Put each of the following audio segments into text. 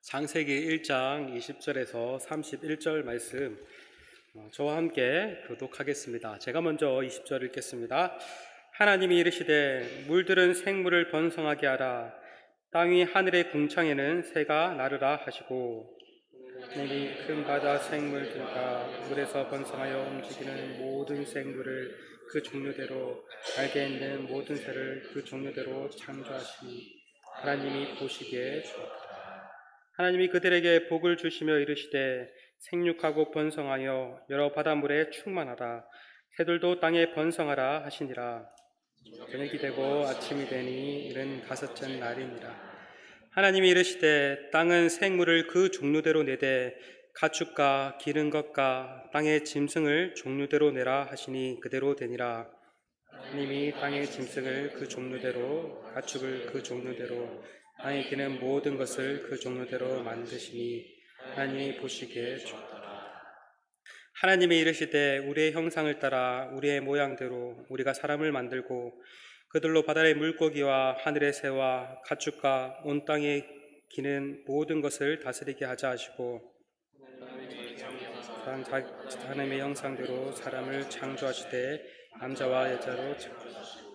창세기 1장 20절에서 31절 말씀 저와 함께 교독하겠습니다. 제가 먼저 20절 읽겠습니다. 하나님이 이르시되 물들은 생물을 번성하게 하라. 땅 위 하늘의 궁창에는 새가 나르라 하시고 하나님이 큰 바다 생물들과 물에서 번성하여 움직이는 모든 생물을 그 종류대로 날개 있는 모든 새를 그 종류대로 창조하시니 하나님이 보시기에 좋았더라. 하나님이 그들에게 복을 주시며 이르시되 생육하고 번성하여 여러 바닷물에 충만하라. 새들도 땅에 번성하라 하시니라. 저녁이 되고 아침이 되니 이른 다섯째 날이니라. 하나님이 이르시되 땅은 생물을 그 종류대로 내되 가축과 기른 것과 땅의 짐승을 종류대로 내라 하시니 그대로 되니라. 하나님이 땅의 짐승을 그 종류대로 가축을 그 종류대로 땅에 기는 모든 것을 그 종류대로 만드시니 하나님이 보시기에 좋더라. 하나님이 이르시되 우리의 형상을 따라 우리의 모양대로 우리가 사람을 만들고 그들로 바다의 물고기와 하늘의 새와 가축과 온 땅에 기는 모든 것을 다스리게 하자 하시고 하나님의 형상대로 사람을 창조하시되 남자와 여자로 창조하시고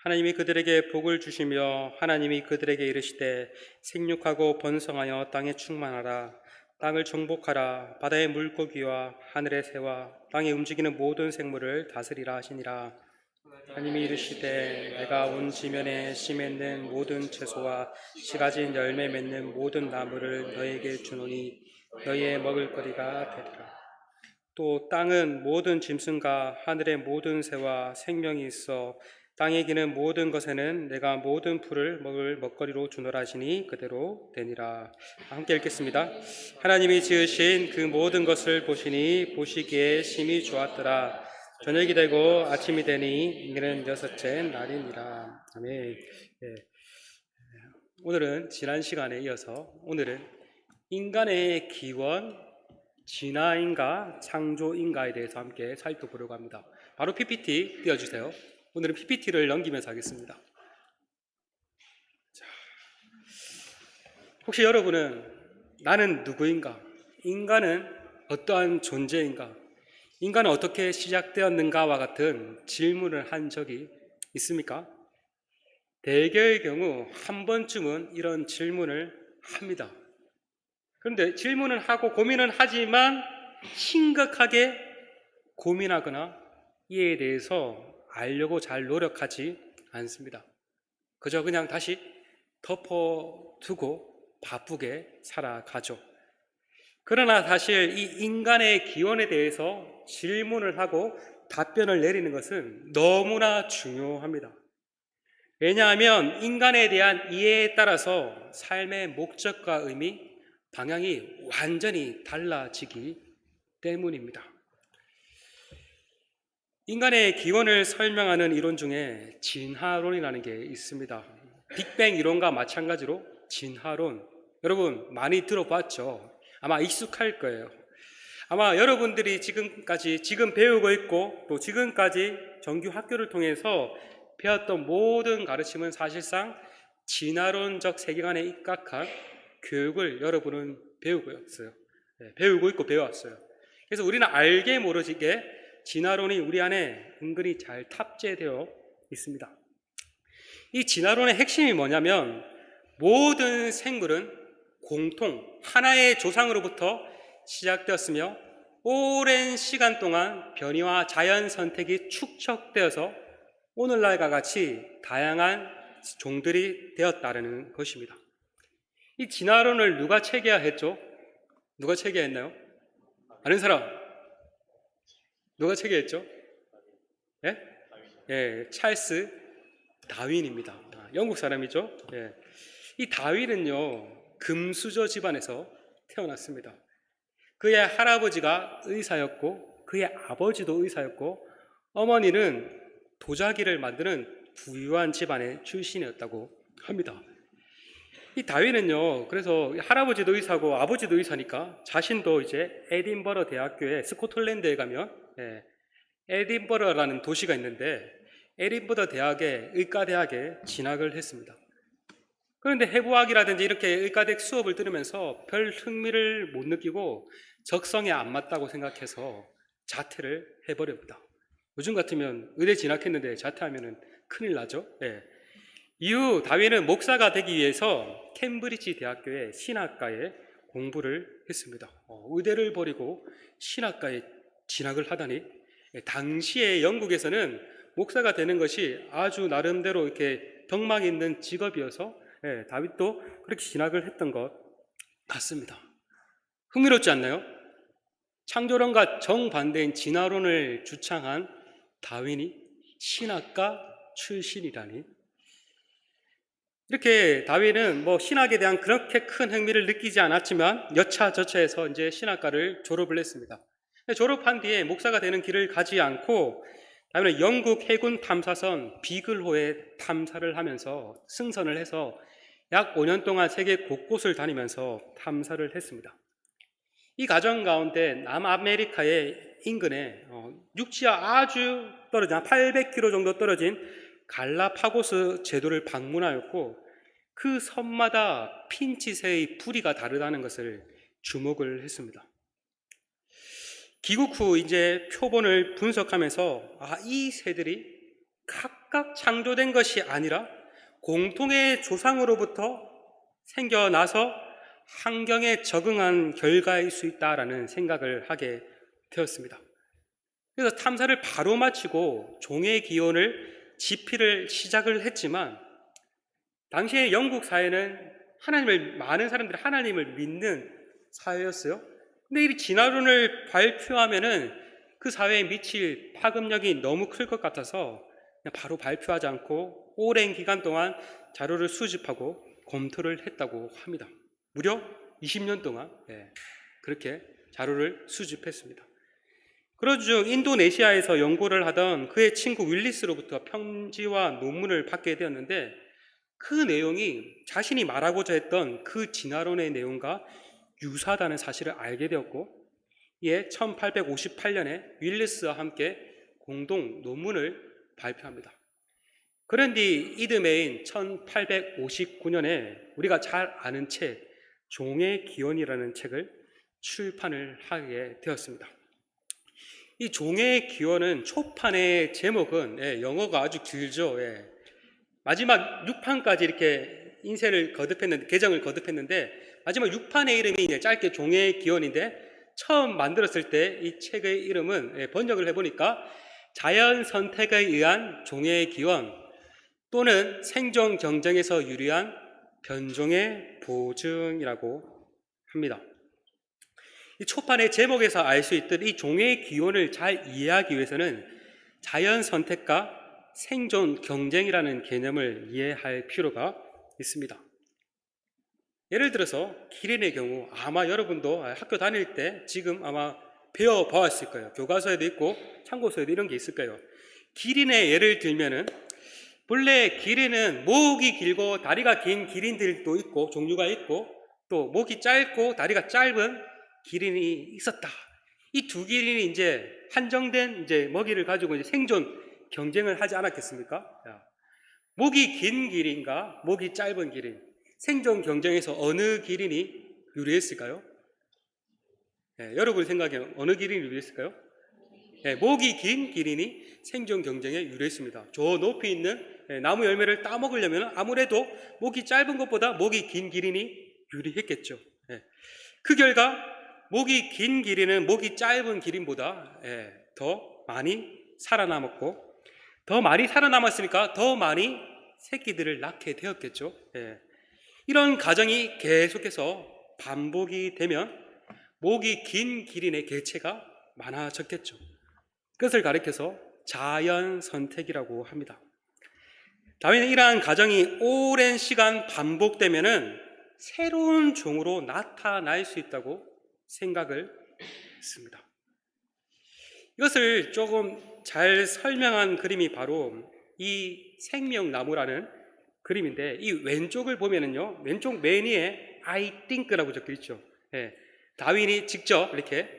하나님이 그들에게 복을 주시며 하나님이 그들에게 이르시되 생육하고 번성하여 땅에 충만하라. 땅을 정복하라. 바다의 물고기와 하늘의 새와 땅에 움직이는 모든 생물을 다스리라 하시니라. 하나님이 이르시되 내가 온 지면에 씨 맺는 모든 채소와 씨 가진 열매 맺는 모든 나무를 너에게 주노니 너희의 먹을거리가 되리라. 또 땅은 모든 짐승과 하늘의 모든 새와 생명이 있어 땅에 기는 모든 것에는 내가 모든 풀을 먹을 먹거리로 주노라 하시니 그대로 되니라. 함께 읽겠습니다. 하나님이 지으신 그 모든 것을 보시니 보시기에 심히 좋았더라. 저녁이 되고 아침이 되니 이는 여섯째 날이니라. 아멘. 네. 오늘은 지난 시간에 이어서 오늘은 인간의 기원, 진화인가 창조인가에 대해서 함께 살펴보려고 합니다. 바로 PPT 띄워주세요. 오늘은 PPT를 넘기면서 하겠습니다. 자, 혹시 여러분은 나는 누구인가? 인간은 어떠한 존재인가? 인간은 어떻게 시작되었는가와 같은 질문을 한 적이 있습니까? 대개의 경우 한 번쯤은 이런 질문을 합니다. 그런데 질문을 하고 고민은 하지만 심각하게 고민하거나 이에 대해서 알려고 잘 노력하지 않습니다. 그저 그냥 다시 덮어두고 바쁘게 살아가죠. 그러나 사실 이 인간의 기원에 대해서 질문을 하고 답변을 내리는 것은 너무나 중요합니다. 왜냐하면 인간에 대한 이해에 따라서 삶의 목적과 의미, 방향이 완전히 달라지기 때문입니다. 인간의 기원을 설명하는 이론 중에 진화론이라는 게 있습니다. 빅뱅 이론과 마찬가지로 진화론, 여러분 많이 들어봤죠? 아마 익숙할 거예요. 아마 여러분들이 지금 배우고 있고 또 지금까지 정규 학교를 통해서 배웠던 모든 가르침은 사실상 진화론적 세계관에 입각한 교육을 여러분은 배우고 있어요. 배우고 있고 배워왔어요. 그래서 우리는 알게 모르게 진화론이 우리 안에 은근히 잘 탑재되어 있습니다. 이 진화론의 핵심이 뭐냐면 모든 생물은 공통 하나의 조상으로부터 시작되었으며 오랜 시간 동안 변이와 자연 선택이 축적되어서 오늘날과 같이 다양한 종들이 되었다는 것입니다. 이 진화론을 누가 체계화했죠? 누가 체계화했나요? 아는 사람? 누가 체계했죠? 예? 예, 찰스 다윈입니다. 영국 사람이죠. 예. 이 다윈은요, 금수저 집안에서 태어났습니다. 그의 할아버지가 의사였고, 그의 아버지도 의사였고, 어머니는 도자기를 만드는 부유한 집안의 출신이었다고 합니다. 이 다윈은요, 그래서 할아버지도 의사고 아버지도 의사니까 자신도 이제 에딘버러 대학교에 스코틀랜드에 가면 에딘버러라는 도시가 있는데 에딘버러 대학에 의과대학에 진학을 했습니다. 그런데 해부학이라든지 이렇게 의과대학 수업을 들으면서 별 흥미를 못 느끼고 적성에 안 맞다고 생각해서 자퇴를 해버립니다. 요즘 같으면 의대 진학했는데 자퇴하면 큰일 나죠. 예. 이후 다윈은 목사가 되기 위해서 캠브리지 대학교의 신학과에 공부를 했습니다. 의대를 버리고 신학과에 진학을 하다니, 당시에 영국에서는 목사가 되는 것이 아주 나름대로 이렇게 덕망 있는 직업이어서 다윗도 그렇게 진학을 했던 것 같습니다. 흥미롭지 않나요? 창조론과 정반대인 진화론을 주창한 다윈이 신학과 출신이라니. 이렇게 다윈은 신학에 대한 그렇게 큰 흥미를 느끼지 않았지만 여차저차해서 이제 신학과를 졸업을 했습니다. 졸업한 뒤에 목사가 되는 길을 가지 않고 다윈은 영국 해군 탐사선 비글호에 탐사를 하면서 승선을 해서 약 5년 동안 세계 곳곳을 다니면서 탐사를 했습니다. 이 과정 가운데 남아메리카의 인근에 육지와 아주 떨어진 800km 정도 떨어진 갈라파고스 제도를 방문하였고, 그 섬마다 핀칫의 부리가 다르다는 것을 주목을 했습니다. 귀국 후 이제 표본을 분석하면서 이 새들이 각각 창조된 것이 아니라 공통의 조상으로부터 생겨나서 환경에 적응한 결과일 수 있다라는 생각을 하게 되었습니다. 그래서 탐사를 바로 마치고 종의 기원을 집필을 시작을 했지만, 당시에 영국 사회는 많은 사람들이 하나님을 믿는 사회였어요. 근데 이 진화론을 발표하면은 그 사회에 미칠 파급력이 너무 클 것 같아서 그냥 바로 발표하지 않고 오랜 기간 동안 자료를 수집하고 검토를 했다고 합니다. 무려 20년 동안 그렇게 자료를 수집했습니다. 그러던 중 인도네시아에서 연구를 하던 그의 친구 윌리스로부터 편지와 논문을 받게 되었는데, 그 내용이 자신이 말하고자 했던 그 진화론의 내용과 유사하다는 사실을 알게 되었고, 이에 1858년에 윌리스와 함께 공동 논문을 발표합니다. 그런 뒤 이듬해인 1859년에 우리가 잘 아는 책 종의 기원이라는 책을 출판을 하게 되었습니다. 이 종의 기원은 초판의 제목은 영어가 아주 길죠. 마지막 6판까지 이렇게 인쇄를 거듭했는데, 개정을 거듭했는데, 마지막 6판의 이름이 이제 짧게 종의 기원인데, 처음 만들었을 때 이 책의 이름은 번역을 해보니까 자연 선택에 의한 종의 기원 또는 생존 경쟁에서 유리한 변종의 보증이라고 합니다. 이 초판의 제목에서 알 수 있듯 이 종의 기원을 잘 이해하기 위해서는 자연 선택과 생존 경쟁이라는 개념을 이해할 필요가 있습니다. 예를 들어서 기린의 경우, 아마 여러분도 학교 다닐 때 지금 아마 배워보았을 거예요. 교과서에도 있고 참고서에도 이런 게 있을 거예요. 기린의 예를 들면은, 본래 기린은 목이 길고 다리가 긴 기린들도 있고 종류가 있고, 또 목이 짧고 다리가 짧은 기린이 있었다. 이 두 기린이 이제 한정된 이제 먹이를 가지고 이제 생존 경쟁을 하지 않았겠습니까? 목이 긴 기린과 목이 짧은 기린, 생존 경쟁에서 어느 기린이 유리했을까요? 여러분 생각에 어느 기린이 유리했을까요? 목이 긴 기린이 생존 경쟁에 유리했습니다. 저 높이 있는 나무 열매를 따먹으려면 아무래도 목이 짧은 것보다 목이 긴 기린이 유리했겠죠. 그 결과 목이 긴 기린은 목이 짧은 기린보다 더 많이 살아남았고, 더 많이 살아남았으니까 더 많이 새끼들을 낳게 되었겠죠. 이런 과정이 계속해서 반복이 되면 목이 긴 기린의 개체가 많아졌겠죠. 그것을 가리켜서 자연 선택이라고 합니다. 다윈은 이러한 과정이 오랜 시간 반복되면은 새로운 종으로 나타날 수 있다고 생각을 했습니다. 이것을 조금 잘 설명한 그림이 바로 이 생명나무라는 그림인데, 이 왼쪽을 보면은요, 왼쪽 맨 위에 I think라고 적혀 있죠. 다윈이 직접 이렇게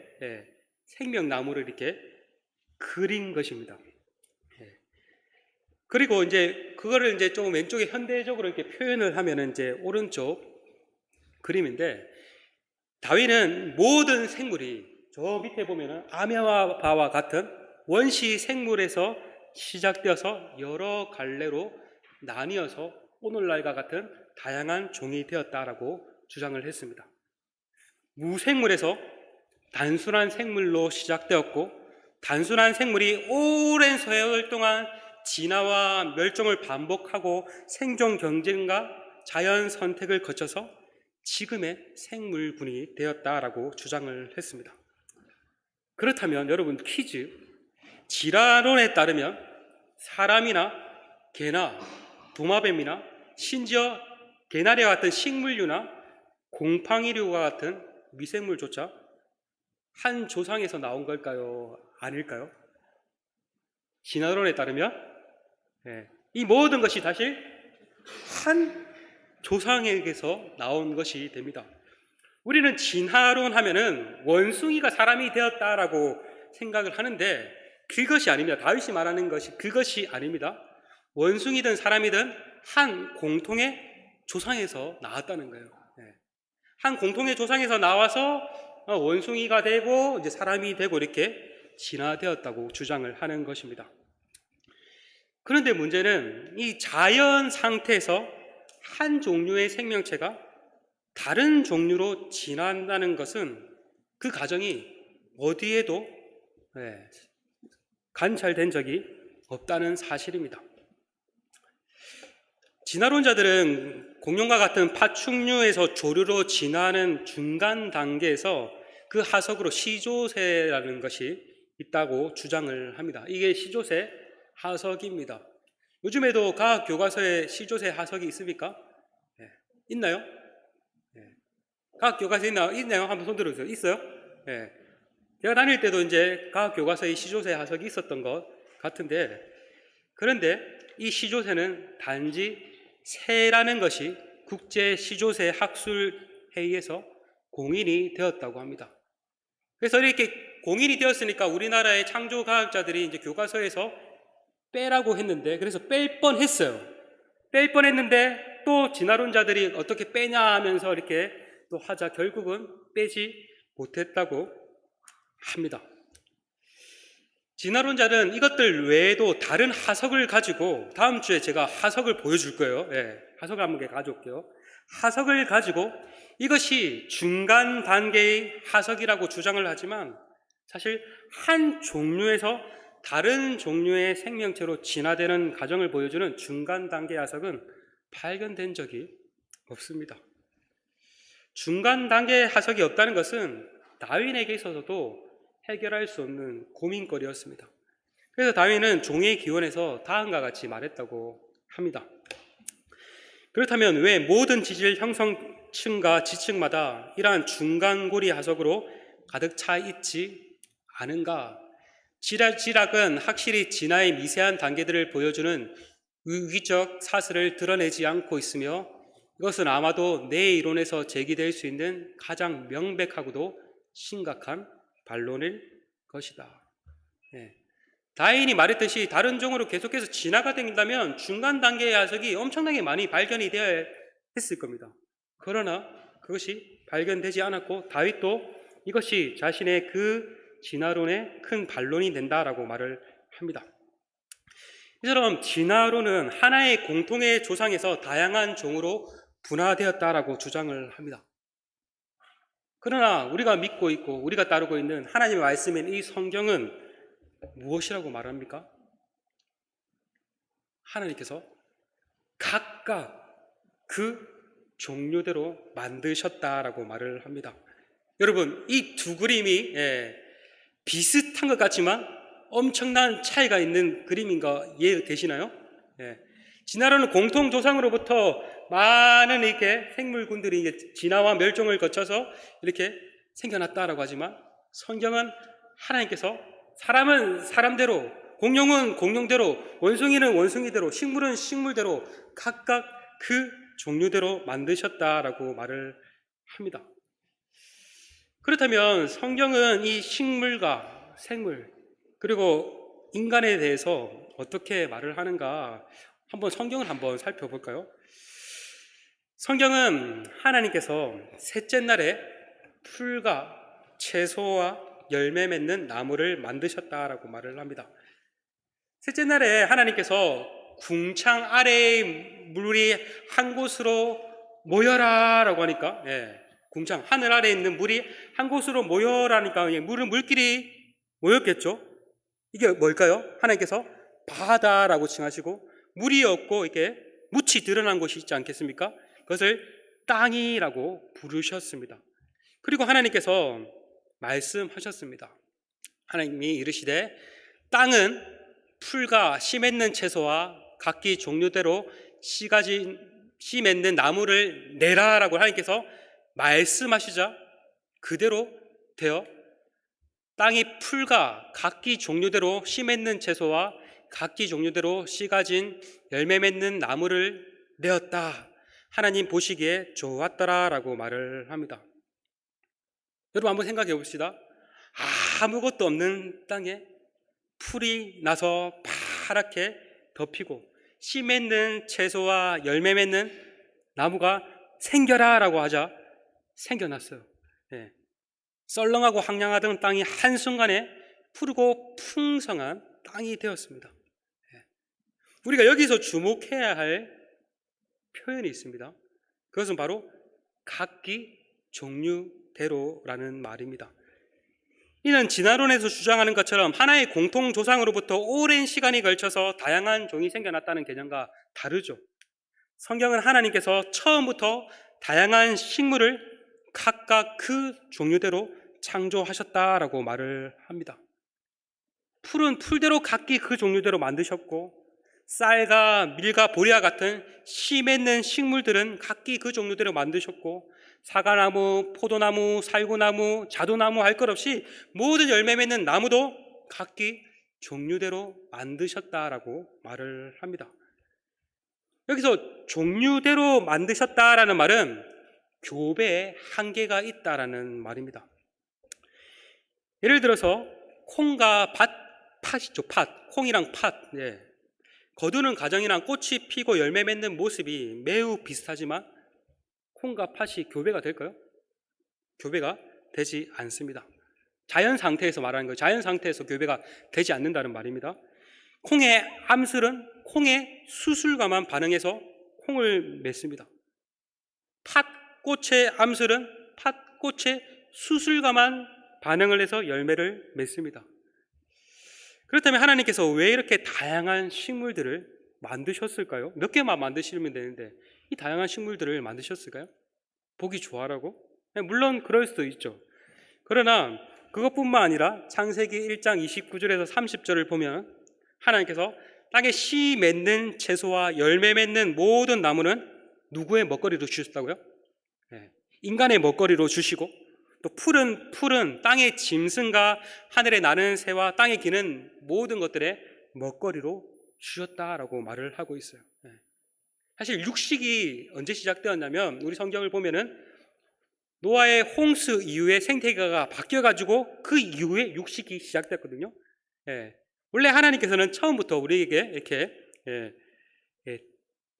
생명나무를 이렇게 그린 것입니다. 그리고 이제 그거를 이제 조금 왼쪽에 현대적으로 이렇게 표현을 하면은 이제 오른쪽 그림인데, 다윈은 모든 생물이 저 밑에 보면은 아메바와 같은 원시 생물에서 시작되어서 여러 갈래로 나뉘어서 오늘날과 같은 다양한 종이 되었다라고 주장을 했습니다. 무생물에서 단순한 생물로 시작되었고, 단순한 생물이 오랜 세월 동안 진화와 멸종을 반복하고 생존 경쟁과 자연 선택을 거쳐서 지금의 생물군이 되었다라고 주장을 했습니다. 그렇다면 여러분, 퀴즈. 진화론에 따르면 사람이나 개나 도마뱀이나 심지어 개나리와 같은 식물류나 곰팡이류와 같은 미생물조차 한 조상에서 나온 걸까요? 아닐까요? 진화론에 따르면 이 모든 것이 사실 한 조상에게서 나온 것이 됩니다. 우리는 진화론 하면은 원숭이가 사람이 되었다라고 생각을 하는데, 그것이 아닙니다. 다윗이 말하는 것이 그것이 아닙니다. 원숭이든 사람이든 한 공통의 조상에서 나왔다는 거예요. 한 공통의 조상에서 나와서 원숭이가 되고 이제 사람이 되고 이렇게 진화되었다고 주장을 하는 것입니다. 그런데 문제는 이 자연 상태에서 한 종류의 생명체가 다른 종류로 진화한다는 것은 그 과정이 어디에도 관찰된 적이 없다는 사실입니다. 진화론자들은 공룡과 같은 파충류에서 조류로 진화하는 중간 단계에서 그 하석으로 시조새라는 것이 있다고 주장을 합니다. 이게 시조새 하석입니다. 요즘에도 과학 교과서에 시조새 하석이 있습니까? 있나요? 과학 교과서에 있나요? 한번 손 들어주세요. 있어요? 제가 다닐 때도 이제 과학 교과서에 시조새 하석이 있었던 것 같은데, 그런데 이 시조새는 단지 새라는 것이 국제 시조새 학술 회의에서 공인이 되었다고 합니다. 그래서 이렇게 공인이 되었으니까 우리나라의 창조 과학자들이 이제 교과서에서 빼라고 했는데, 그래서 뺄 뻔했어요. 뺄 뻔했는데 또 진화론자들이 어떻게 빼냐 하면서 이렇게 또 하자 결국은 빼지 못했다고 합니다. 진화론자는 이것들 외에도 다른 하석을 가지고, 다음 주에 제가 하석을 보여줄 거예요. 하석을 한번 가져올게요. 하석을 가지고 이것이 중간 단계의 하석이라고 주장을 하지만, 사실 한 종류에서 다른 종류의 생명체로 진화되는 과정을 보여주는 중간 단계 하석은 발견된 적이 없습니다. 중간 단계 하석이 없다는 것은 다윈에게 있어서도 해결할 수 없는 고민거리였습니다. 그래서 다윈은 종의 기원에서 다음과 같이 말했다고 합니다. 그렇다면 왜 모든 지질 형성층과 지층마다 이러한 중간고리 하석으로 가득 차 있지 않은가? 지락은 확실히 진화의 미세한 단계들을 보여주는 유기적 사슬을 드러내지 않고 있으며, 이것은 아마도 내 이론에서 제기될 수 있는 가장 명백하고도 심각한 반론일 것이다. 다윈이 말했듯이 다른 종으로 계속해서 진화가 된다면 중간 단계의 하석이 엄청나게 많이 발견이 되어야 했을 겁니다. 그러나 그것이 발견되지 않았고, 다윗도 이것이 자신의 그 진화론의 큰 반론이 된다라고 말을 합니다. 이처럼 진화론은 하나의 공통의 조상에서 다양한 종으로 분화되었다라고 주장을 합니다. 그러나 우리가 믿고 있고 우리가 따르고 있는 하나님의 말씀인 이 성경은 무엇이라고 말합니까? 하나님께서 각각 그 종류대로 만드셨다라고 말을 합니다. 여러분, 이 두 그림이 비슷한 것 같지만 엄청난 차이가 있는 그림인 거 이해되시나요? 진화론은 공통 조상으로부터 많은 이렇게 생물군들이 이제 진화와 멸종을 거쳐서 이렇게 생겨났다라고 하지만, 성경은 하나님께서 사람은 사람대로, 공룡은 공룡대로, 원숭이는 원숭이대로, 식물은 식물대로 각각 그 종류대로 만드셨다라고 말을 합니다. 그렇다면 성경은 이 식물과 생물, 그리고 인간에 대해서 어떻게 말을 하는가 한번 성경을 한번 살펴볼까요? 성경은 하나님께서 셋째 날에 풀과 채소와 열매 맺는 나무를 만드셨다라고 말을 합니다. 셋째 날에 하나님께서 궁창 아래의 물이 한 곳으로 모여라 라고 하니까, 궁창 하늘 아래에 있는 물이 한 곳으로 모여라니까 물끼리 모였겠죠. 이게 뭘까요? 하나님께서 바다라고 칭하시고 물이 없고 이렇게 묻히 드러난 곳이 있지 않겠습니까? 그것을 땅이라고 부르셨습니다. 그리고 하나님께서 말씀하셨습니다. 하나님이 이르시되 땅은 풀과 씨 맺는 채소와 각기 종류대로 씨 맺는 나무를 내라라고 하나님께서 말씀하시자 그대로 되어 땅이 풀과 각기 종류대로 씨 맺는 채소와 각기 종류대로 씨 가진 열매 맺는 나무를 내었다. 하나님 보시기에 좋았더라라고 말을 합니다. 여러분 한번 생각해 봅시다. 아무것도 없는 땅에 풀이 나서 파랗게 덮이고 씨 맺는 채소와 열매 맺는 나무가 생겨라라고 하자 생겨났어요. 썰렁하고 황량하던 땅이 한순간에 푸르고 풍성한 땅이 되었습니다. 우리가 여기서 주목해야 할 표현이 있습니다. 그것은 바로 각기 종류대로라는 말입니다. 이는 진화론에서 주장하는 것처럼 하나의 공통조상으로부터 오랜 시간이 걸쳐서 다양한 종이 생겨났다는 개념과 다르죠. 성경은 하나님께서 처음부터 다양한 식물을 각각 그 종류대로 창조하셨다라고 말을 합니다. 풀은 풀대로 각기 그 종류대로 만드셨고 쌀과 밀과 보리와 같은 씨 맺는 식물들은 각기 그 종류대로 만드셨고 사과나무, 포도나무, 살구나무, 자두나무 할 것 없이 모든 열매 맺는 나무도 각기 종류대로 만드셨다라고 말을 합니다. 여기서 종류대로 만드셨다라는 말은 교배에 한계가 있다라는 말입니다. 예를 들어서 콩과 팥이죠. 콩이랑 팥. 거두는 과정이랑 꽃이 피고 열매 맺는 모습이 매우 비슷하지만 콩과 팥이 교배가 될까요? 교배가 되지 않습니다. 자연 상태에서 말하는 거예요. 자연 상태에서 교배가 되지 않는다는 말입니다. 콩의 암술은 콩의 수술과만 반응해서 콩을 맺습니다. 팥꽃의 암술은 팥꽃의 수술과만 반응을 해서 열매를 맺습니다. 그렇다면 하나님께서 왜 이렇게 다양한 식물들을 만드셨을까요? 몇 개만 만드시면 되는데 이 다양한 식물들을 만드셨을까요? 보기 좋아라고? 물론 그럴 수도 있죠. 그러나 그것뿐만 아니라 창세기 1장 29절에서 30절을 보면 하나님께서 땅에 씨 맺는 채소와 열매 맺는 모든 나무는 누구의 먹거리로 주셨다고요? 인간의 먹거리로 주시고 또 풀은 땅의 짐승과 하늘에 나는 새와 땅에 기는 모든 것들의 먹거리로 주셨다라고 말을 하고 있어요. 사실 육식이 언제 시작되었냐면 우리 성경을 보면은 노아의 홍수 이후에 생태계가 바뀌어가지고 그 이후에 육식이 시작됐거든요. 원래 하나님께서는 처음부터 우리에게 이렇게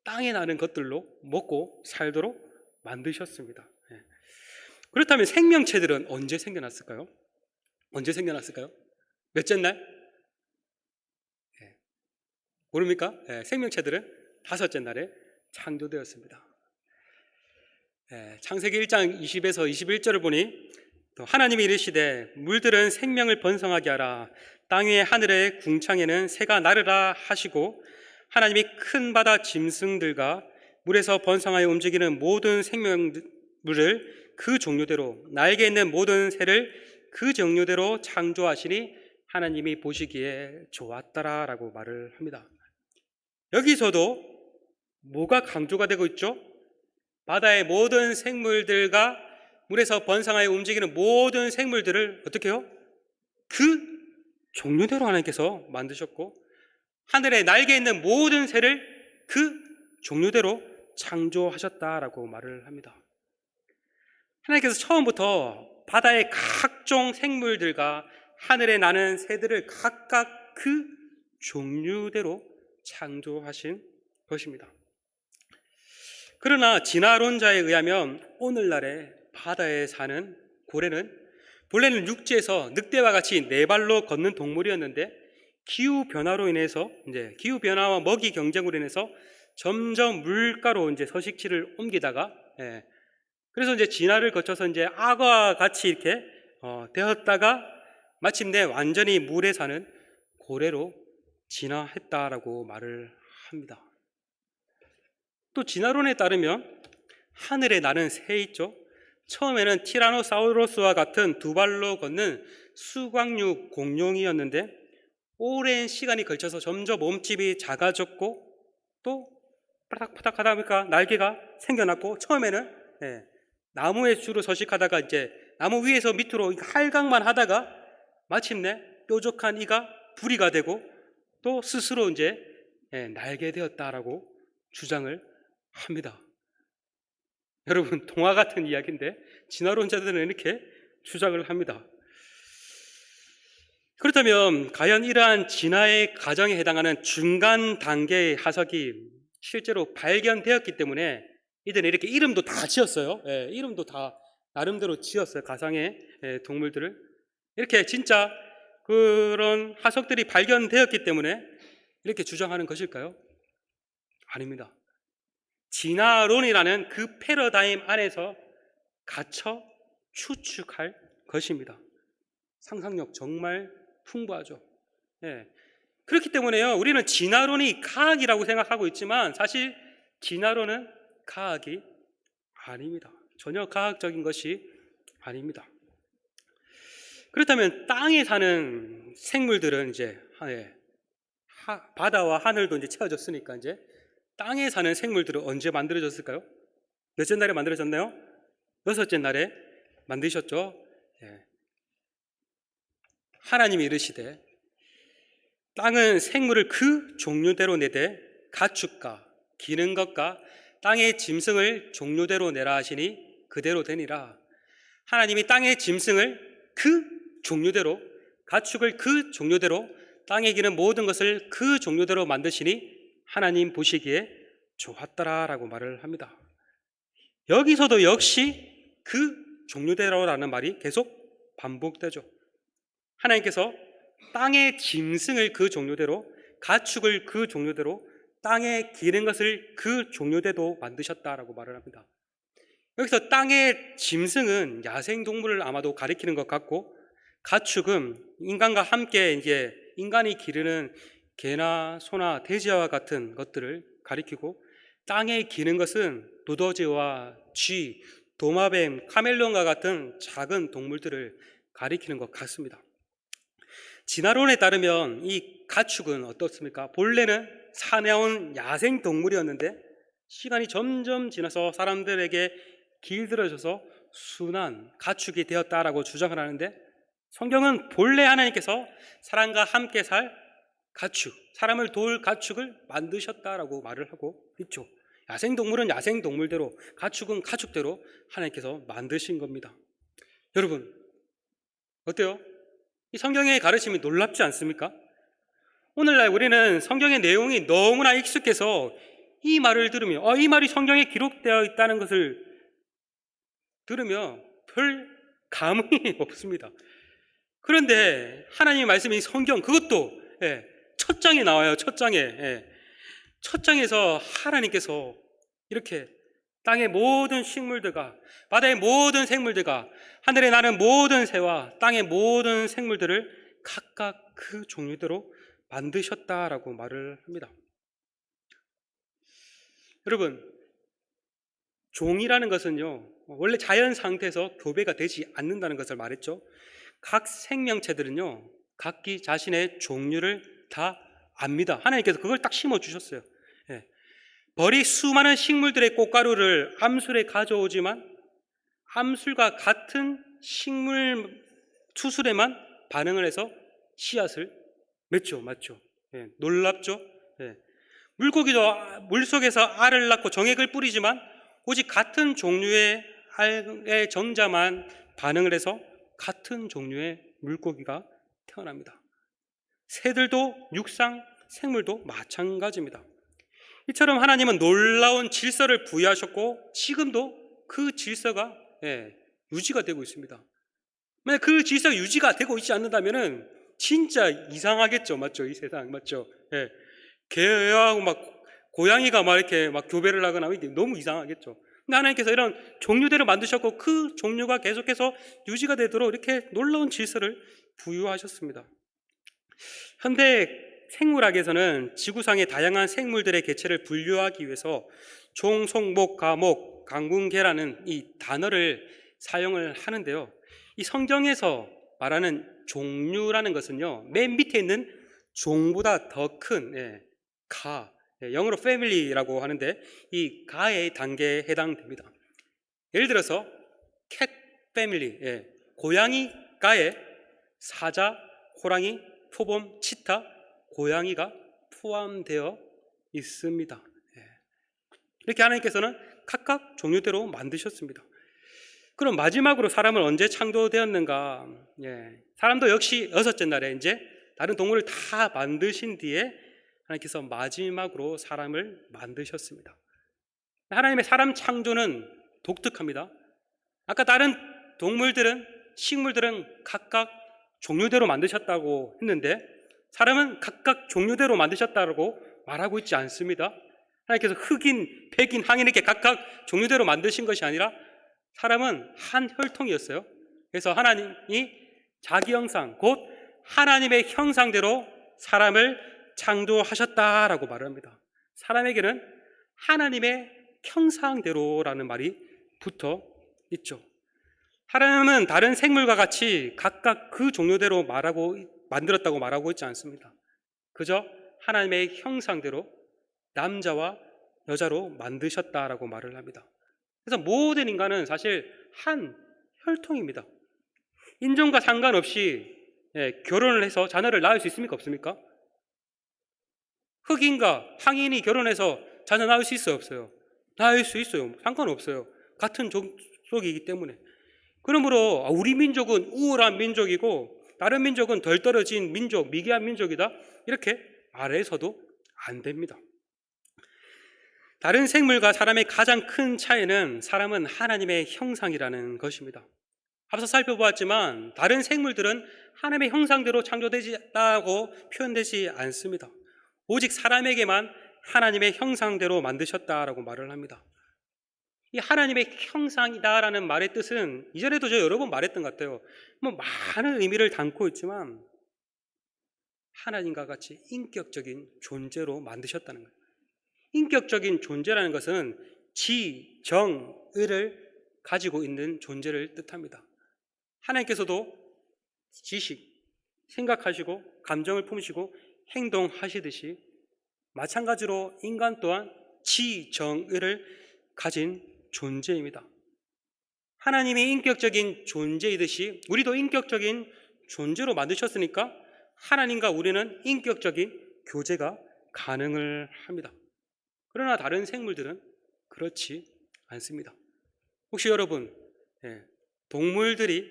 땅에 나는 것들로 먹고 살도록 만드셨습니다. 그렇다면 생명체들은 언제 생겨났을까요? 언제 생겨났을까요? 몇째 날? 모릅니까? 생명체들은 다섯째 날에 창조되었습니다. 창세기 1장 20에서 21절을 보니 또 하나님이 이르시되 물들은 생명을 번성하게 하라 땅 위의 하늘의 궁창에는 새가 나르라 하시고 하나님이 큰 바다 짐승들과 물에서 번성하여 움직이는 모든 생명물을 그 종류대로 날개 있는 모든 새를 그 종류대로 창조하시니 하나님이 보시기에 좋았더라라고 말을 합니다. 여기서도 뭐가 강조가 되고 있죠? 바다의 모든 생물들과 물에서 번성하여 움직이는 모든 생물들을 어떻게 해요? 그 종류대로 하나님께서 만드셨고 하늘에 날개 있는 모든 새를 그 종류대로 창조하셨다라고 말을 합니다. 하나님께서 처음부터 바다의 각종 생물들과 하늘에 나는 새들을 각각 그 종류대로 창조하신 것입니다. 그러나 진화론자에 의하면 오늘날의 바다에 사는 고래는 본래는 육지에서 늑대와 같이 네 발로 걷는 동물이었는데 기후 변화로 인해서 기후 변화와 먹이 경쟁으로 인해서 점점 물가로 서식지를 옮기다가 그래서 진화를 거쳐서 악어와 같이 이렇게 되었다가 마침내 완전히 물에 사는 고래로 진화했다라고 말을 합니다. 또 진화론에 따르면 하늘에 나는 새 있죠. 처음에는 티라노사우루스와 같은 두 발로 걷는 수광육 공룡이었는데 오랜 시간이 걸쳐서 점점 몸집이 작아졌고 또 파닥파닥 하다 보니까 날개가 생겨났고 처음에는 나무에 주로 서식하다가 나무 위에서 밑으로 할강만 하다가 마침내 뾰족한 이가 부리가 되고 또 스스로 날게 되었다라고 주장을 합니다. 여러분, 동화 같은 이야기인데 진화론자들은 이렇게 주장을 합니다. 그렇다면 과연 이러한 진화의 과정에 해당하는 중간 단계의 화석이 실제로 발견되었기 때문에 이들은 이렇게 이름도 다 지었어요. 이름도 다 나름대로 지었어요. 가상의 동물들을. 이렇게 진짜 그런 화석들이 발견되었기 때문에 이렇게 주장하는 것일까요? 아닙니다. 진화론이라는 그 패러다임 안에서 갇혀 추측할 것입니다. 상상력 정말 풍부하죠. 그렇기 때문에요, 우리는 진화론이 과학이라고 생각하고 있지만 사실 진화론은 과학이 아닙니다. 전혀 과학적인 것이 아닙니다. 그렇다면 땅에 사는 생물들은 바다와 하늘도 채워졌으니까 땅에 사는 생물들은 언제 만들어졌을까요? 몇째 날에 만들어졌나요? 여섯째 날에 만드셨죠. 하나님이 이르시되 땅은 생물을 그 종류대로 내되 가축과 기는 것과 땅의 짐승을 종류대로 내라 하시니 그대로 되니라. 하나님이 땅의 짐승을 그 종류대로, 가축을 그 종류대로, 땅에 기는 모든 것을 그 종류대로 만드시니 하나님 보시기에 좋았더라라고 말을 합니다. 여기서도 역시 그 종류대로라는 말이 계속 반복되죠. 하나님께서 땅의 짐승을 그 종류대로, 가축을 그 종류대로, 땅에 기는 것을 그 종류대로 만드셨다라고 말을 합니다. 여기서 땅의 짐승은 야생동물을 아마도 가리키는 것 같고, 가축은 인간과 함께 인간이 기르는 개나 소나 돼지와 같은 것들을 가리키고, 땅에 기는 것은 두더지와 쥐, 도마뱀, 카멜론과 같은 작은 동물들을 가리키는 것 같습니다. 진화론에 따르면 이 가축은 어떻습니까? 본래는 사나운 야생 동물이었는데 시간이 점점 지나서 사람들에게 길들여져서 순한 가축이 되었다라고 주장을 하는데, 성경은 본래 하나님께서 사람과 함께 살 가축, 사람을 도울 가축을 만드셨다라고 말을 하고 있죠. 야생동물은 야생동물대로, 가축은 가축대로 하나님께서 만드신 겁니다. 여러분, 어때요? 이 성경의 가르침이 놀랍지 않습니까? 오늘날 우리는 성경의 내용이 너무나 익숙해서 이 말을 들으며 이 말이 성경에 기록되어 있다는 것을 들으며 별 감흥이 없습니다. 그런데 하나님의 말씀이 성경, 그것도 첫 장에 나와요. 첫 장에. 첫 장에서 하나님께서 이렇게 땅의 모든 식물들과 바다의 모든 생물들과 하늘에 나는 모든 새와 땅의 모든 생물들을 각각 그 종류대로 만드셨다라고 말을 합니다. 여러분, 종이라는 것은요, 원래 자연 상태에서 교배가 되지 않는다는 것을 말했죠. 각 생명체들은요, 각기 자신의 종류를 다 압니다. 하나님께서 그걸 딱 심어주셨어요. 벌이 수많은 식물들의 꽃가루를 암술에 가져오지만 암술과 같은 식물 수술에만 반응을 해서 씨앗을 맺죠. 맞죠? 놀랍죠? 물고기도 물속에서 알을 낳고 정액을 뿌리지만 오직 같은 종류의 알의 정자만 반응을 해서 같은 종류의 물고기가 태어납니다. 새들도 육상 생물도 마찬가지입니다. 이처럼 하나님은 놀라운 질서를 부여하셨고 지금도 그 질서가 유지가 되고 있습니다. 만약 그 질서가 유지가 되고 있지 않는다면은 진짜 이상하겠죠, 맞죠? 이 세상 맞죠? 개하고 막 고양이가 막 이렇게 막 교배를 하거나 이게 너무 이상하겠죠. 근데 하나님께서 이런 종류대로 만드셨고 그 종류가 계속해서 유지가 되도록 이렇게 놀라운 질서를 부여하셨습니다. 현대 생물학에서는 지구상의 다양한 생물들의 개체를 분류하기 위해서 종, 속, 목, 가, 목, 강군계라는 이 단어를 사용을 하는데요. 이 성경에서 말하는 종류라는 것은요, 맨 밑에 있는 종보다 더 큰 가, 영어로 family라고 하는데 이 가의 단계에 해당됩니다. 예를 들어서 cat family, 고양이 가에 사자, 호랑이, 표범, 치타, 고양이가 포함되어 있습니다. 이렇게 하나님께서는 각각 종류대로 만드셨습니다. 그럼 마지막으로 사람은 언제 창조되었는가? 사람도 역시 여섯째 날에 이제 다른 동물을 다 만드신 뒤에 하나님께서 마지막으로 사람을 만드셨습니다. 하나님의 사람 창조는 독특합니다. 아까 다른 동물들은, 식물들은 각각 종류대로 만드셨다고 했는데 사람은 각각 종류대로 만드셨다고 말하고 있지 않습니다. 하나님께서 흑인, 백인, 항인 이렇게 각각 종류대로 만드신 것이 아니라 사람은 한 혈통이었어요. 그래서 하나님이 자기 형상, 곧 하나님의 형상대로 사람을 창조하셨다라고 말합니다. 사람에게는 하나님의 형상대로라는 말이 붙어 있죠. 하나님은 다른 생물과 같이 각각 그 종류대로 만들었다고 말하고 있지 않습니다. 그저 하나님의 형상대로 남자와 여자로 만드셨다라고 말을 합니다. 그래서 모든 인간은 사실 한 혈통입니다. 인종과 상관없이 결혼을 해서 자녀를 낳을 수 있습니까? 없습니까? 흑인과 황인이 결혼해서 자녀 낳을 수 있어요? 없어요? 낳을 수 있어요. 상관없어요. 같은 족속이기 때문에. 그러므로 우리 민족은 우월한 민족이고 다른 민족은 덜 떨어진 민족, 미개한 민족이다 이렇게 말해서도 안 됩니다. 다른 생물과 사람의 가장 큰 차이는 사람은 하나님의 형상이라는 것입니다. 앞서 살펴보았지만 다른 생물들은 하나님의 형상대로 창조되었다고 표현되지 않습니다. 오직 사람에게만 하나님의 형상대로 만드셨다라고 말을 합니다. 이 하나님의 형상이다라는 말의 뜻은 이전에도 제가 여러 번 말했던 것 같아요. 많은 의미를 담고 있지만 하나님과 같이 인격적인 존재로 만드셨다는 거예요. 인격적인 존재라는 것은 지, 정, 의를 가지고 있는 존재를 뜻합니다. 하나님께서도 지식, 생각하시고 감정을 품으시고 행동하시듯이 마찬가지로 인간 또한 지, 정, 의를 가진 존재입니다. 하나님이 인격적인 존재이듯이 우리도 인격적인 존재로 만드셨으니까 하나님과 우리는 인격적인 교제가 가능을 합니다. 그러나 다른 생물들은 그렇지 않습니다. 혹시 여러분 동물들이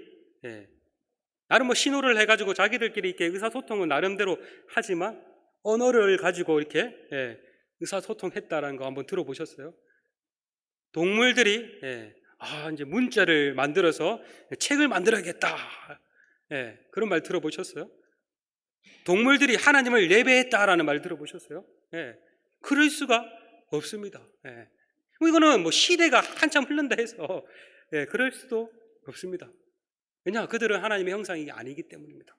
나름 신호를 해가지고 자기들끼리 이렇게 의사소통은 나름대로 하지만 언어를 가지고 이렇게 의사소통했다라는 거 한번 들어보셨어요? 동물들이 이제 문자를 만들어서 책을 만들어야겠다 그런 말 들어보셨어요? 동물들이 하나님을 예배했다라는 말 들어보셨어요? 그럴 수가 없습니다. 이거는 시대가 한참 흘른다 해서 그럴 수도 없습니다. 왜냐? 그들은 하나님의 형상이 아니기 때문입니다.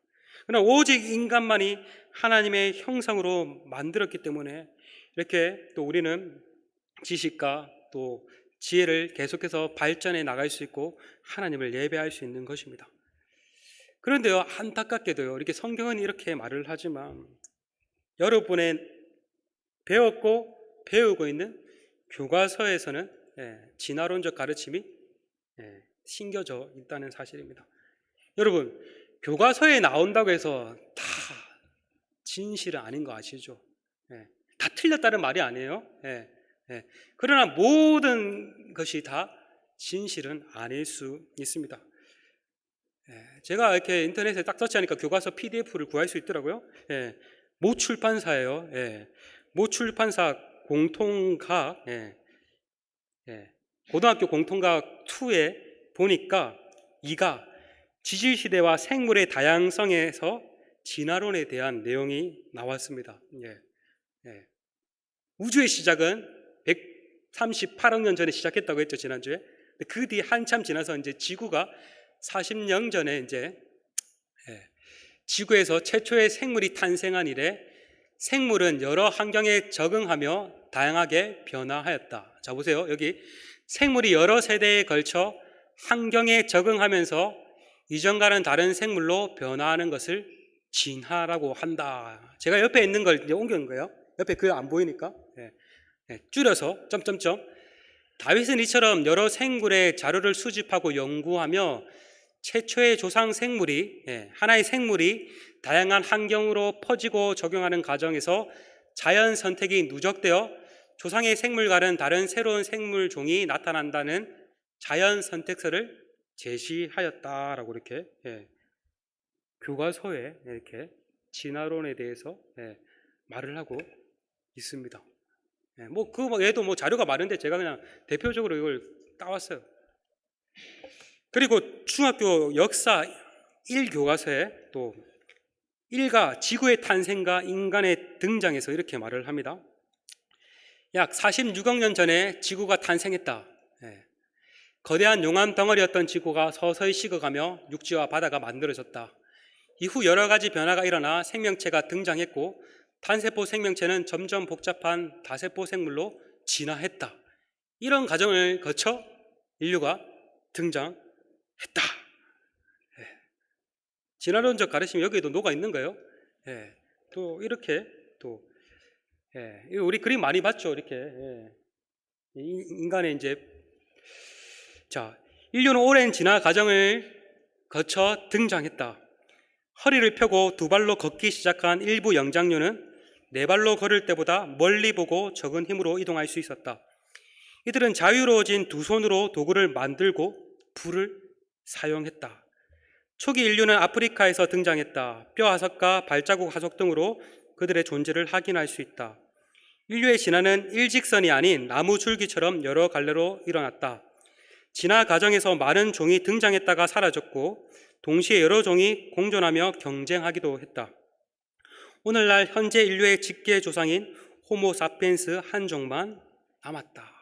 그러나 오직 인간만이 하나님의 형상으로 만들었기 때문에 이렇게 또 우리는 지식과 또 지혜를 계속해서 발전해 나갈 수 있고 하나님을 예배할 수 있는 것입니다. 그런데요, 안타깝게도요, 이렇게 성경은 이렇게 말을 하지만 여러분의 배웠고 배우고 있는 교과서에서는 진화론적 가르침이 심겨져 있다는 사실입니다. 여러분, 교과서에 나온다고 해서 다 진실은 아닌 거 아시죠? 다 틀렸다는 말이 아니에요. 그러나 모든 것이 다 진실은 아닐 수 있습니다. 제가 이렇게 인터넷에 딱 서치하니까 교과서 PDF를 구할 수 있더라고요. 모 출판사예요. 모 출판사 공통각, 고등학교 공통각 2에 보니까 이가 지질시대와 생물의 다양성에서 진화론에 대한 내용이 나왔습니다. 우주의 시작은 138억 년 전에 시작했다고 했죠, 지난주에. 그 뒤 한참 지나서 이제 지구가 40년 전에 이제 지구에서 최초의 생물이 탄생한 이래 생물은 여러 환경에 적응하며 다양하게 변화하였다. 자, 보세요. 여기 생물이 여러 세대에 걸쳐 환경에 적응하면서 이전과는 다른 생물로 변화하는 것을 진화라고 한다. 제가 옆에 있는 걸 이제 옮겨놓은 거예요. 옆에 그 안 보이니까. 줄여서 점점점. 다윗은 이처럼 여러 생물의 자료를 수집하고 연구하며 최초의 조상 생물이, 하나의 생물이 다양한 환경으로 퍼지고 적용하는 과정에서 자연 선택이 누적되어 조상의 생물과는 다른 새로운 생물 종이 나타난다는 자연 선택설을 제시하였다라고 이렇게 교과서에 이렇게 진화론에 대해서 말을 하고 있습니다. 얘도 뭐 자료가 많은데 제가 그냥 대표적으로 이걸 따왔어요. 그리고 중학교 역사 1교과서에 또 일가 지구의 탄생과 인간의 등장에서 이렇게 말을 합니다. 약 46억 년 전에 지구가 탄생했다. 거대한 용암 덩어리였던 지구가 서서히 식어가며 육지와 바다가 만들어졌다. 이후 여러 가지 변화가 일어나 생명체가 등장했고 단세포 생명체는 점점 복잡한 다세포 생물로 진화했다. 이런 과정을 거쳐 인류가 등장했다. 진화론적 가르침이 여기에도 녹아 있는 거예요. 또 이렇게 또 우리 그림 많이 봤죠. 이렇게 인간의 이제 인류는 오랜 진화 과정을 거쳐 등장했다. 허리를 펴고 두 발로 걷기 시작한 일부 영장류는 네 발로 걸을 때보다 멀리 보고 적은 힘으로 이동할 수 있었다. 이들은 자유로워진 두 손으로 도구를 만들고 불을 사용했다. 초기 인류는 아프리카에서 등장했다. 뼈 화석과 발자국 화석 등으로 그들의 존재를 확인할 수 있다. 인류의 진화는 일직선이 아닌 나무 줄기처럼 여러 갈래로 일어났다. 진화 과정에서 많은 종이 등장했다가 사라졌고 동시에 여러 종이 공존하며 경쟁하기도 했다. 오늘날 현재 인류의 직계 조상인 호모 사피엔스 한 종만 남았다.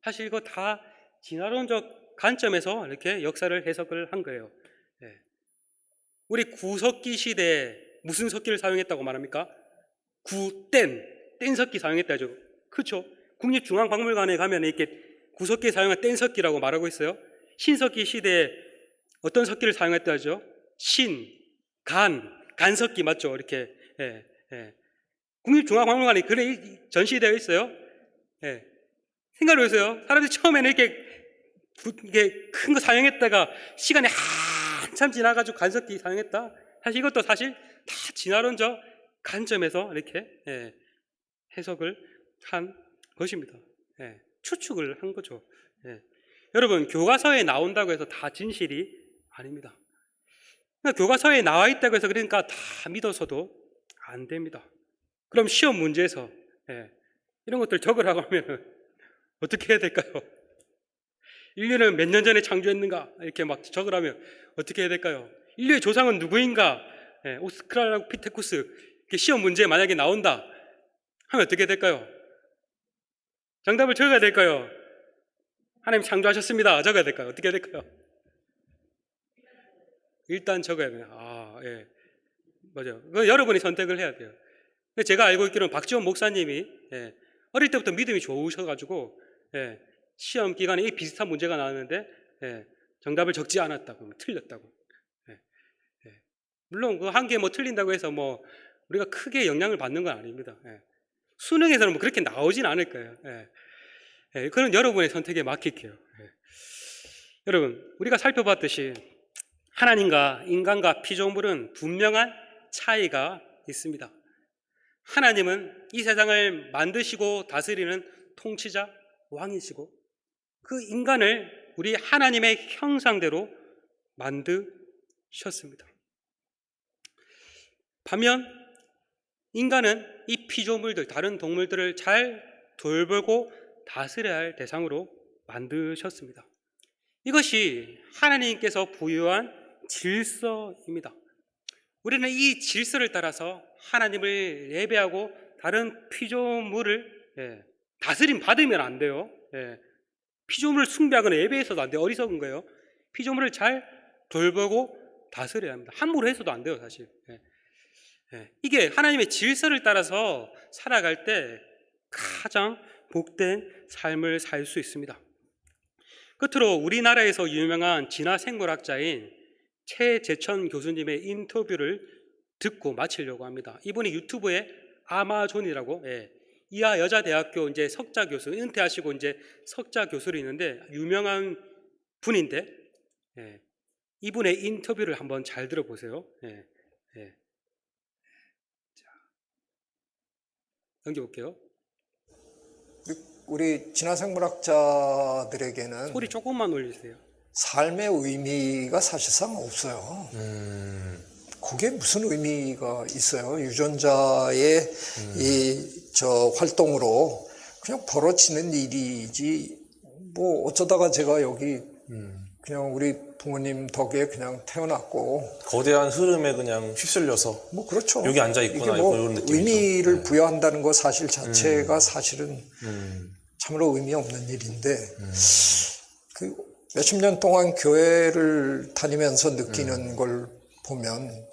사실 이거 다 진화론적 관점에서 이렇게 역사를 해석을 한 거예요. 우리 구석기 시대에 무슨 석기를 사용했다고 말합니까? 뗀석기 사용했다죠. 그렇죠? 국립중앙박물관에 가면 이렇게 구석기에 사용한 뗀석기라고 말하고 있어요. 신석기 시대에 어떤 석기를 사용했다죠? 간석기 맞죠? 이렇게 국립중앙박물관에 그래 전시되어 있어요. 생각을 해보세요. 사람들이 처음에는 이게 큰 거 사용했다가 시간이 한참 지나가지고 간석기 사용했다. 사실 이것도 다 진화론적 관점에서 이렇게 해석을 한 것입니다. 추측을 한 거죠. 여러분, 교과서에 나온다고 해서 다 진실이 아닙니다. 교과서에 나와 있다고 해서 그러니까 다 믿어서도 안 됩니다. 그럼 시험 문제에서 이런 것들 적으라고 하면 어떻게 해야 될까요? 인류는 몇 년 전에 창조했는가? 이렇게 막 적으라면 어떻게 해야 될까요? 인류의 조상은 누구인가? 오스트랄로피테쿠스. 이렇게 시험 문제에 만약에 나온다 하면 어떻게 될까요? 정답을 적어야 될까요? 하나님 창조하셨습니다. 적어야 될까요? 어떻게 해야 될까요? 일단 적어야 돼요. 맞아요. 여러분이 선택을 해야 돼요. 근데 제가 알고 있기로는 박지원 목사님이 어릴 때부터 믿음이 좋으셔가지고 시험 기간에 이 비슷한 문제가 나왔는데 정답을 적지 않았다고, 틀렸다고. 물론 그 한 개 뭐 틀린다고 해서 뭐 우리가 크게 영향을 받는 건 아닙니다. 수능에서는 뭐 그렇게 나오진 않을 거예요. 그건 여러분의 선택에 맡길게요. 여러분, 우리가 살펴봤듯이 하나님과 인간과 피조물은 분명한 차이가 있습니다. 하나님은 이 세상을 만드시고 다스리는 통치자, 왕이시고 그 인간을 우리 하나님의 형상대로 만드셨습니다. 반면 인간은 이 피조물들, 다른 동물들을 잘 돌보고 다스려야 할 대상으로 만드셨습니다. 이것이 하나님께서 부여한 질서입니다. 우리는 이 질서를 따라서 하나님을 예배하고 다른 피조물을 다스림 받으면 안 돼요. 피조물을 숭배하거나 예배해서도 안 돼요. 어리석은 거예요. 피조물을 잘 돌보고 다스려야 합니다. 함부로 해서도 안 돼요, 사실. 이게 하나님의 질서를 따라서 살아갈 때 가장 복된 삶을 살 수 있습니다. 끝으로 우리나라에서 유명한 진화생물학자인 최재천 교수님의 인터뷰를 듣고 마치려고 합니다. 이분이 유튜브에 아마존이라고 이하 여자대학교 이제 석자 교수, 은퇴하시고 이제 석자 교수로 있는데 유명한 분인데 이분의 인터뷰를 한번 잘 들어보세요. 자, 넘겨볼게요. 우리 진화생물학자들에게는 소리 조금만 올리세요. 삶의 의미가 사실상 없어요. 그게 무슨 의미가 있어요? 유전자의 활동으로 그냥 벌어지는 일이지, 뭐 어쩌다가 제가 여기 그냥 우리 부모님 덕에 그냥 태어났고 거대한 흐름에 그냥 휩쓸려서 뭐 그렇죠. 여기 앉아 있구나, 이게 뭐 이런 느낌이죠. 의미를 부여한다는 것 사실 자체가 사실은 참으로 의미 없는 일인데 그 몇십 년 동안 교회를 다니면서 느끼는 걸 보면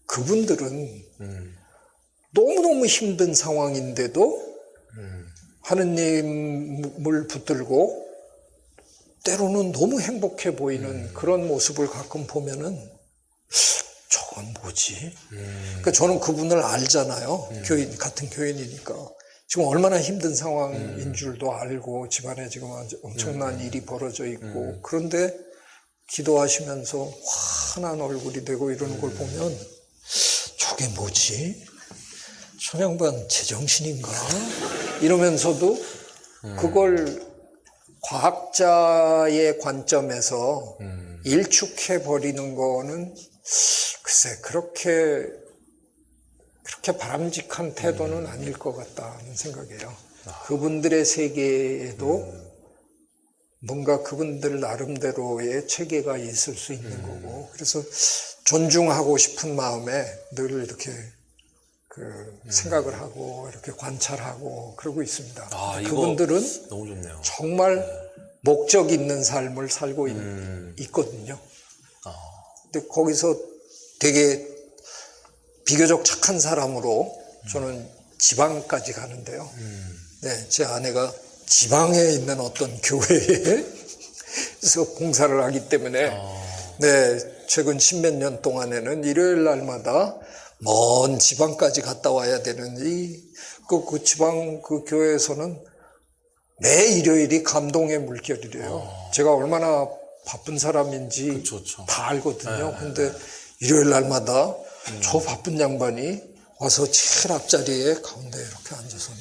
그분들은 너무너무 힘든 상황인데도 하느님을 붙들고 때로는 너무 행복해 보이는 그런 모습을 가끔 보면은 저건 뭐지? 그러니까 저는 그분을 알잖아요. 같은 교인이니까. 지금 얼마나 힘든 상황인 줄도 알고 집안에 지금 엄청난 일이 벌어져 있고 그런데 기도하시면서 환한 얼굴이 되고 이러는 걸 보면 저게 뭐지? 소양반 제정신인가? 이러면서도 그걸 과학자의 관점에서 일축해 버리는 거는 글쎄 그렇게 바람직한 태도는 아닐 것 같다는 생각이에요. 그분들의 세계에도 뭔가 그분들 나름대로의 체계가 있을 수 있는 거고, 그래서 존중하고 싶은 마음에 늘 이렇게 생각을 하고 이렇게 관찰하고 그러고 있습니다. 그분들은 너무 좋네요. 정말 목적 있는 삶을 살고 있거든요. 근데 거기서 되게 비교적 착한 사람으로 저는 지방까지 가는데요. 네, 제 아내가 지방에 있는 어떤 교회에서 봉사를 하기 때문에 네, 최근 10몇 년 동안에는 일요일 날마다 먼 지방까지 갔다 와야 되는 그 지방 그 교회에서는 매 일요일이 감동의 물결이래요. 제가 얼마나 바쁜 사람인지 그쵸. 다 알거든요. 근데 일요일 날마다 저 바쁜 양반이 와서 제일 앞자리에 가운데 이렇게 앉아서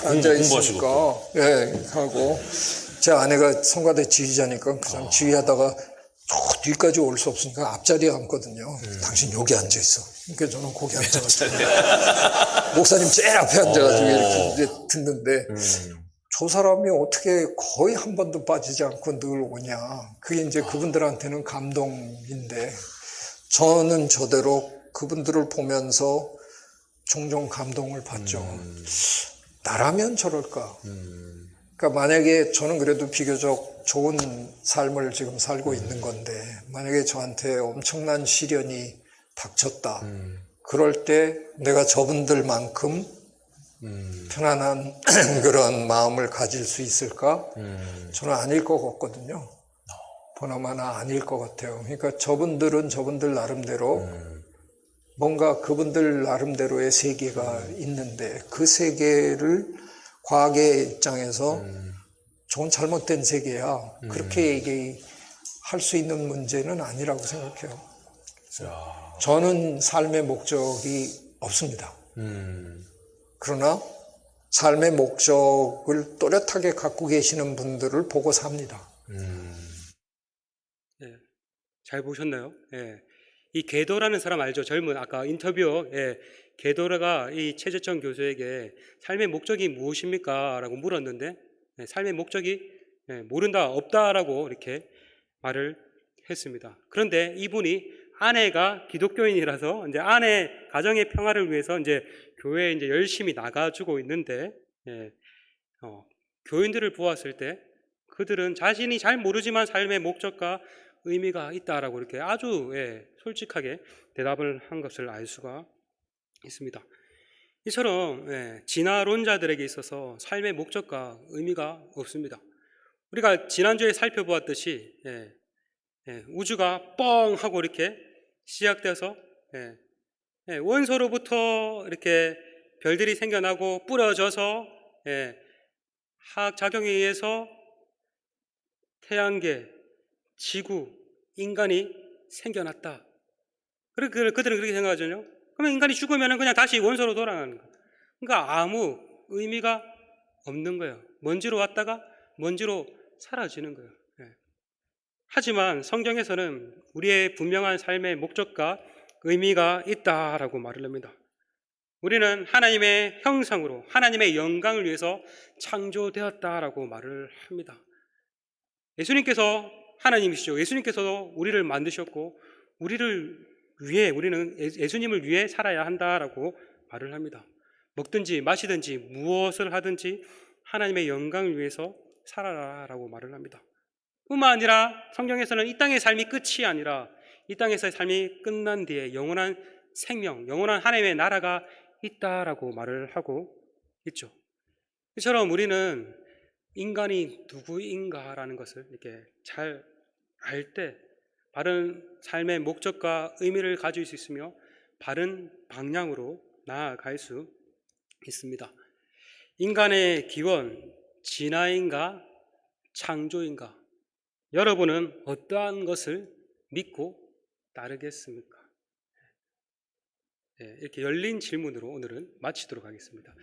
앉아 있으니까 예, 하고 제 아내가 성가대 지휘자니까 그냥 지휘하다가 저 뒤까지 올 수 없으니까 앞자리에 앉거든요. 당신 여기 앉아 있어. 그러니까 저는 거기 앉아가지고 목사님 제일 앞에 앉아가지고 이렇게 이제 듣는데 저 사람이 어떻게 거의 한 번도 빠지지 않고 늘 오냐. 그게 이제 그분들한테는 감동인데 저는 저대로 그분들을 보면서 종종 감동을 받죠. 나라면 저럴까. 그러니까 만약에 저는 그래도 비교적 좋은 삶을 지금 살고 있는 건데 만약에 저한테 엄청난 시련이 닥쳤다. 그럴 때 내가 저분들만큼 편안한 그런 마음을 가질 수 있을까? 저는 아닐 것 같거든요. 보나마나 아닐 것 같아요. 그러니까 저분들은 저분들 나름대로 뭔가 그분들 나름대로의 세계가 있는데 그 세계를 과학의 입장에서 저건 잘못된 세계야. 그렇게 얘기할 수 있는 문제는 아니라고 생각해요. 저는 삶의 목적이 없습니다. 그러나 삶의 목적을 또렷하게 갖고 계시는 분들을 보고 삽니다. 네. 잘 보셨나요? 예. 이 게도라는 사람 알죠? 젊은 아까 인터뷰 게도라가 이 최재천 교수에게 삶의 목적이 무엇입니까? 라고 물었는데 삶의 목적이 모른다, 없다라고 이렇게 말을 했습니다. 그런데 이분이 아내가 기독교인이라서 이제 아내 가정의 평화를 위해서 이제 교회에 이제 열심히 나가주고 있는데 교인들을 보았을 때 그들은 자신이 잘 모르지만 삶의 목적과 의미가 있다라고 이렇게 아주 솔직하게 대답을 한 것을 알 수가 있습니다. 이처럼 진화론자들에게 있어서 삶의 목적과 의미가 없습니다. 우리가 지난주에 살펴보았듯이 우주가 뻥 하고 이렇게 시작돼서 원소로부터 이렇게 별들이 생겨나고 뿌려져서 화학작용에 의해서 태양계, 지구, 인간이 생겨났다. 그들은 그렇게 생각하잖아요. 그러면 인간이 죽으면 그냥 다시 원소로 돌아가는 거예요. 그러니까 아무 의미가 없는 거예요. 먼지로 왔다가 먼지로 사라지는 거예요. 하지만 성경에서는 우리의 분명한 삶의 목적과 의미가 있다라고 말을 합니다. 우리는 하나님의 형상으로 하나님의 영광을 위해서 창조되었다라고 말을 합니다. 예수님께서 하나님이시죠. 예수님께서도 우리를 만드셨고 우리를 위해 우리는 예수님을 위해 살아야 한다라고 말을 합니다. 먹든지 마시든지 무엇을 하든지 하나님의 영광을 위해서 살아라라고 말을 합니다. 뿐만 아니라 성경에서는 이 땅의 삶이 끝이 아니라 이 땅에서의 삶이 끝난 뒤에 영원한 생명, 영원한 하나님의 나라가 있다라고 말을 하고 있죠. 이처럼 우리는 인간이 누구인가라는 것을 이렇게 잘 알 때 바른 삶의 목적과 의미를 가질 수 있으며 바른 방향으로 나아갈 수 있습니다. 인간의 기원, 진화인가 창조인가? 여러분은 어떠한 것을 믿고 따르겠습니까? 이렇게 열린 질문으로 오늘은 마치도록 하겠습니다.